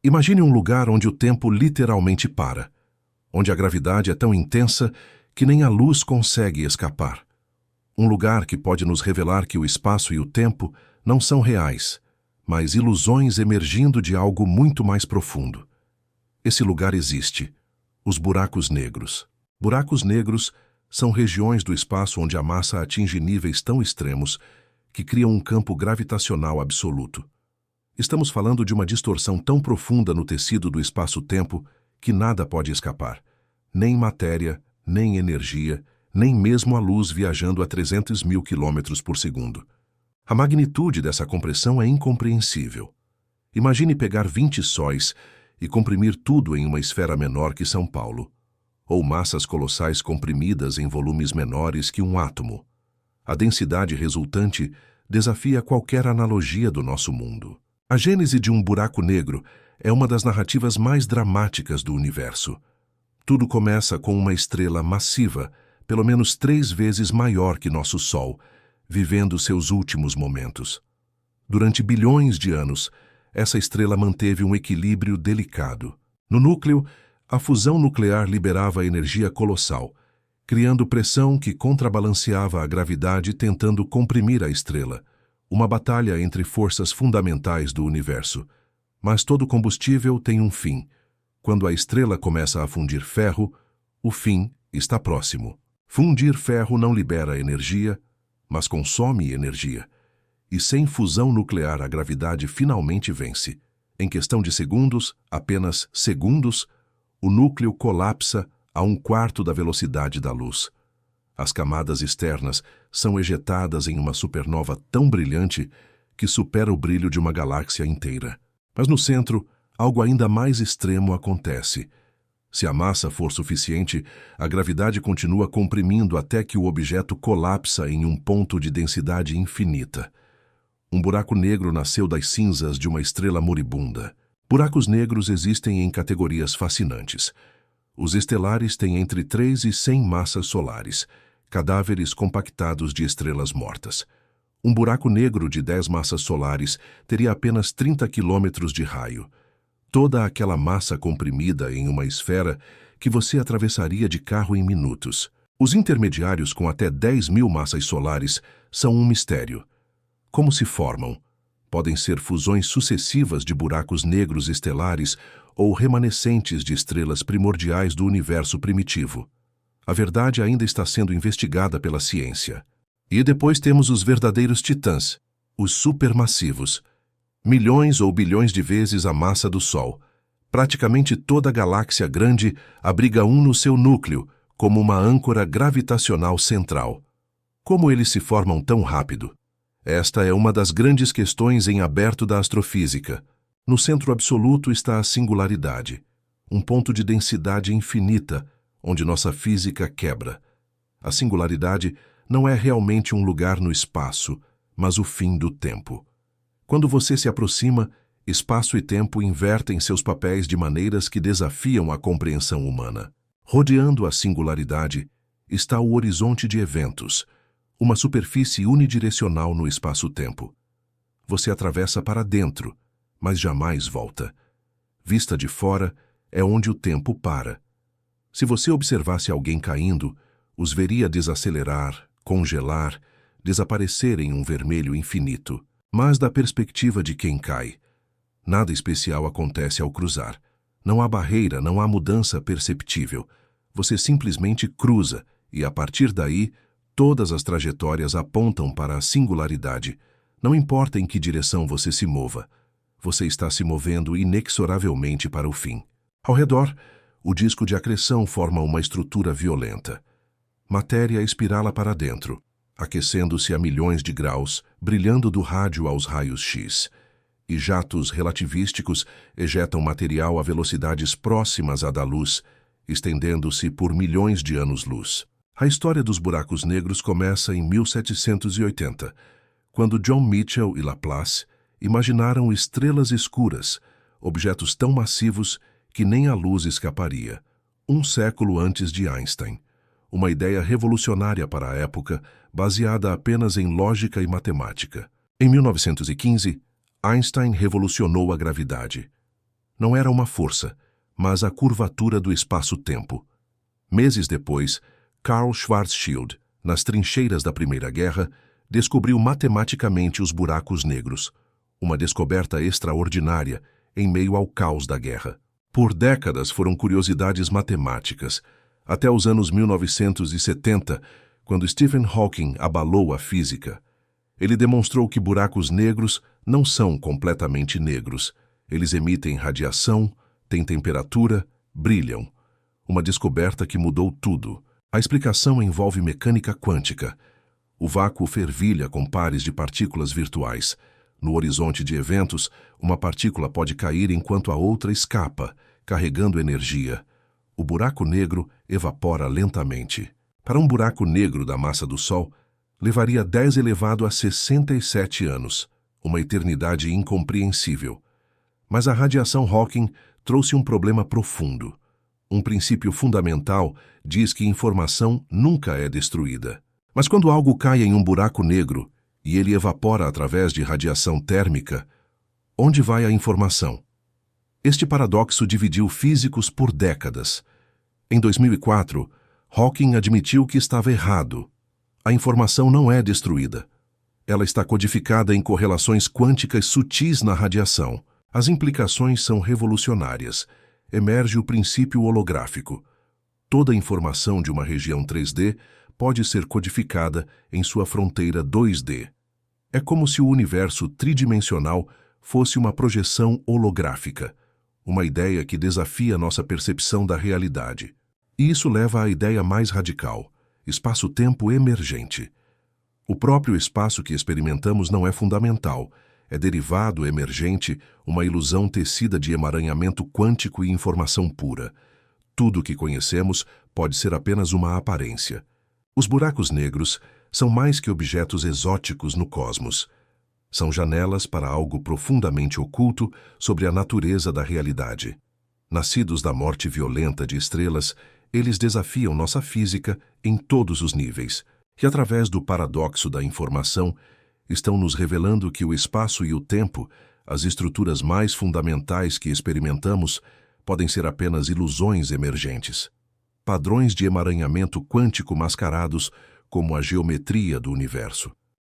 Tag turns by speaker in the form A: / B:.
A: Imagine um lugar onde o tempo literalmente para, onde a gravidade é tão intensa que nem a luz consegue escapar. Um lugar que pode nos revelar que o espaço e o tempo não são reais, mas ilusões emergindo de algo muito mais profundo. Esse lugar existe: os buracos negros. Buracos negros são regiões do espaço onde a massa atinge níveis tão extremos que criam um campo gravitacional absoluto. Estamos falando de uma distorção tão profunda no tecido do espaço-tempo que nada pode escapar. Nem matéria, nem energia, nem mesmo a luz viajando a 300 mil quilômetros por segundo. A magnitude dessa compressão é incompreensível. Imagine pegar 20 sóis e comprimir tudo em uma esfera menor que São Paulo, ou massas colossais comprimidas em volumes menores que um átomo. A densidade resultante desafia qualquer analogia do nosso mundo. A gênese de um buraco negro é uma das narrativas mais dramáticas do universo. Tudo começa com uma estrela massiva, pelo menos 3 vezes maior que nosso Sol, vivendo seus últimos momentos. Durante bilhões de anos, essa estrela manteve um equilíbrio delicado. No núcleo, a fusão nuclear liberava energia colossal, criando pressão que contrabalanceava a gravidade tentando comprimir a estrela. Uma batalha entre forças fundamentais do universo. Mas todo combustível tem um fim. Quando a estrela começa a fundir ferro, o fim está próximo. Fundir ferro não libera energia, mas consome energia. E sem fusão nuclear a gravidade finalmente vence. Em questão de segundos, apenas segundos, o núcleo colapsa a 1/4 da velocidade da luz. As camadas externas são ejetadas em uma supernova tão brilhante que supera o brilho de uma galáxia inteira. Mas no centro, algo ainda mais extremo acontece. Se a massa for suficiente, a gravidade continua comprimindo até que o objeto colapsa em um ponto de densidade infinita. Um buraco negro nasceu das cinzas de uma estrela moribunda. Buracos negros existem em categorias fascinantes. Os estelares têm entre 3 e 100 massas solares, cadáveres compactados de estrelas mortas. Um buraco negro de 10 massas solares teria apenas 30 quilômetros de raio. Toda aquela massa comprimida em uma esfera que você atravessaria de carro em minutos. Os intermediários com até 10.000 massas solares são um mistério. Como se formam? Podem ser fusões sucessivas de buracos negros estelares ou remanescentes de estrelas primordiais do universo primitivo. A verdade ainda está sendo investigada pela ciência. E depois temos os verdadeiros titãs, os supermassivos. Milhões ou bilhões de vezes a massa do Sol. Praticamente toda a galáxia grande abriga um no seu núcleo, como uma âncora gravitacional central. Como eles se formam tão rápido? Esta é uma das grandes questões em aberto da astrofísica. No centro absoluto está a singularidade, um ponto de densidade infinita, onde nossa física quebra. A singularidade não é realmente um lugar no espaço, mas o fim do tempo. Quando você se aproxima, espaço e tempo invertem seus papéis de maneiras que desafiam a compreensão humana. Rodeando a singularidade está o horizonte de eventos, uma superfície unidirecional no espaço-tempo. Você atravessa para dentro, mas jamais volta. Vista de fora é onde o tempo para. Se você observasse alguém caindo, os veria desacelerar, congelar, desaparecer em um vermelho infinito. Mas da perspectiva de quem cai, nada especial acontece ao cruzar. Não há barreira, não há mudança perceptível. Você simplesmente cruza e, a partir daí, todas as trajetórias apontam para a singularidade. Não importa em que direção você se mova, você está se movendo inexoravelmente para o fim. Ao redor, o disco de acreção forma uma estrutura violenta. Matéria espirala para dentro, aquecendo-se a milhões de graus, brilhando do rádio aos raios X. E jatos relativísticos ejetam material a velocidades próximas à da luz, estendendo-se por milhões de anos-luz. A história dos buracos negros começa em 1780, quando John Michell e Laplace imaginaram estrelas escuras, objetos tão massivos que nem a luz escaparia, um século antes de Einstein. Uma ideia revolucionária para a época, baseada apenas em lógica e matemática. Em 1915, Einstein revolucionou a gravidade. não era uma força, mas a curvatura do espaço-tempo. Meses depois, Karl Schwarzschild, nas trincheiras da Primeira Guerra, descobriu matematicamente os buracos negros, uma descoberta extraordinária em meio ao caos da guerra. Por décadas foram curiosidades matemáticas, até os anos 1970, quando Stephen Hawking abalou a física. Ele demonstrou que buracos negros não são completamente negros. Eles emitem radiação, têm temperatura, brilham. Uma descoberta que mudou tudo. A explicação envolve mecânica quântica. O vácuo fervilha com pares de partículas virtuais. No horizonte de eventos, uma partícula pode cair enquanto a outra escapa, carregando energia. O buraco negro evapora lentamente. Para um buraco negro da massa do Sol, levaria 10 elevado a 67 anos, uma eternidade incompreensível. Mas a radiação Hawking trouxe um problema profundo. Um princípio fundamental diz que informação nunca é destruída. Mas quando algo cai em um buraco negro e ele evapora através de radiação térmica, onde vai a informação? Este paradoxo dividiu físicos por décadas. Em 2004, Hawking admitiu que estava errado. A informação não é destruída. Ela está codificada em correlações quânticas sutis na radiação. As implicações são revolucionárias. Emerge o princípio holográfico. Toda informação de uma região 3D pode ser codificada em sua fronteira 2D. É como se o universo tridimensional fosse uma projeção holográfica, uma ideia que desafia nossa percepção da realidade. E isso leva à ideia mais radical: espaço-tempo emergente. O próprio espaço que experimentamos não é fundamental, é derivado emergente, uma ilusão tecida de emaranhamento quântico e informação pura. Tudo o que conhecemos pode ser apenas uma aparência. Os buracos negros são mais que objetos exóticos no cosmos. São janelas para algo profundamente oculto sobre a natureza da realidade. Nascidos da morte violenta de estrelas, eles desafiam nossa física em todos os níveis, e através do paradoxo da informação, estão nos revelando que o espaço e o tempo, as estruturas mais fundamentais que experimentamos, podem ser apenas ilusões emergentes. Padrões de emaranhamento quântico mascarados como a geometria do universo.